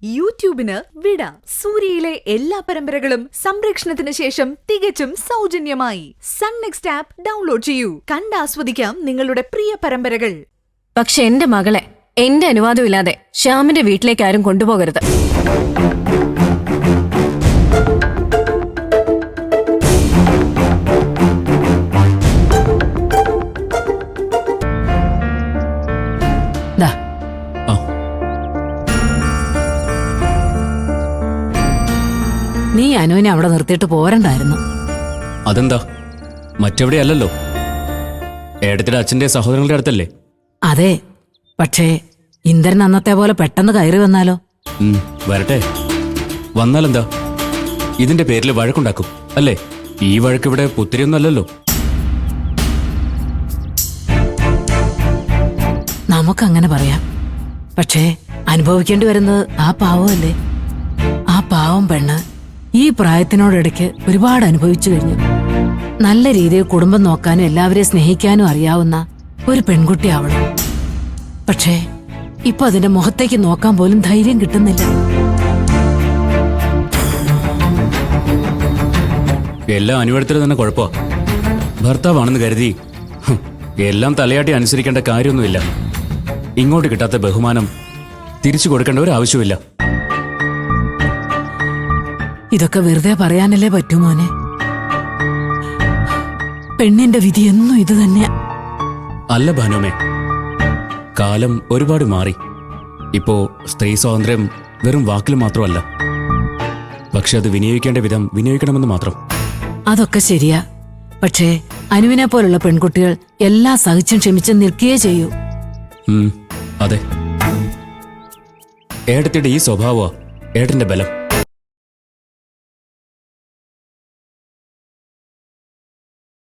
യൂട്യൂബിന് വിട. സൂര്യയിലെ എല്ലാ പരമ്പരകളും സംരക്ഷണത്തിന് ശേഷം തികച്ചും സൗജന്യമായി സൺ നെക്സ്റ്റ് ആപ്പ് ഡൗൺലോഡ് ചെയ്യൂ. കണ്ടാസ്വദിക്കാം നിങ്ങളുടെ പ്രിയ പരമ്പരകൾ. പക്ഷെ എന്റെ മകളെ എന്റെ അനുവാദമില്ലാതെ ശ്യാമിന്റെ വീട്ടിലേക്ക് ആരും കൊണ്ടുപോകരുത്. നീ അനുവിനെ അവിടെ നിർത്തിയിട്ട് പോരണ്ടായിരുന്നു. അതെന്താ? മറ്റെവിടെയല്ലോ, ഏടത്തിന്റെ അച്ഛന്റെ സഹോദരങ്ങളുടെ അടുത്തല്ലേ? അതെ, പക്ഷേ ഇന്ദ്രൻ അന്നത്തെ പോലെ പെട്ടെന്ന് കയറി വന്നാലോ? വരട്ടെ, വന്നാലെന്താ? ഇതിന്റെ പേരിൽ വഴക്കുണ്ടാക്കും അല്ലേ? ഈ വഴക്കിവിടെ പുത്തിരിയൊന്നുമല്ലല്ലോ. നമുക്കങ്ങനെ പറയാം, പക്ഷേ അനുഭവിക്കേണ്ടി വരുന്നത് ആ പാവമല്ലേ? ആ പാവം പെണ്ണ് ഈ പ്രായത്തിനോടിടയ്ക്ക് ഒരുപാട് അനുഭവിച്ചു കഴിഞ്ഞു. നല്ല രീതിയിൽ കുടുംബം നോക്കാനും എല്ലാവരെയും സ്നേഹിക്കാനും അറിയാവുന്ന ഒരു പെൺകുട്ടി ആവണം. പക്ഷേ ഇപ്പൊ അതിന്റെ മുഖത്തേക്ക് നോക്കാൻ പോലും ധൈര്യം കിട്ടുന്നില്ല. എല്ലാം അനുവദിച്ചത് തന്നെ കുഴപ്പമാ. ഭർത്താവാണെന്ന് കരുതി എല്ലാം തലയാട്ടി അനുസരിക്കേണ്ട കാര്യമൊന്നുമില്ല. ഇങ്ങോട്ട് കിട്ടാത്ത ബഹുമാനം തിരിച്ചു കൊടുക്കേണ്ട ഒരു ആവശ്യമില്ല. ഇതൊക്കെ വെറുതെ പറയാനല്ലേ പറ്റൂ മോനെ? പെണ്ണിന്റെ വിധി എന്നും ഇത് തന്നെയാ. അല്ല ഭാനുമേ, കാലം ഒരുപാട് മാറി. ഇപ്പോ സ്ത്രീ സ്വാതന്ത്ര്യം വെറും വാക്കിൽ മാത്രമല്ല, പക്ഷെ അത് വിനിയോഗിക്കേണ്ട വിധം വിനിയോഗിക്കണമെന്ന് മാത്രം. അതൊക്കെ ശരിയാ, പക്ഷേ അനുവിനെ പോലുള്ള പെൺകുട്ടികൾ എല്ലാം സഹിച്ചും ക്ഷമിച്ചും നിൽക്കുകയേ ചെയ്യൂ. അതെ, ഏടത്തിയുടെ ഈ സ്വഭാവമാ ഏട്ടന്റെ ബലം.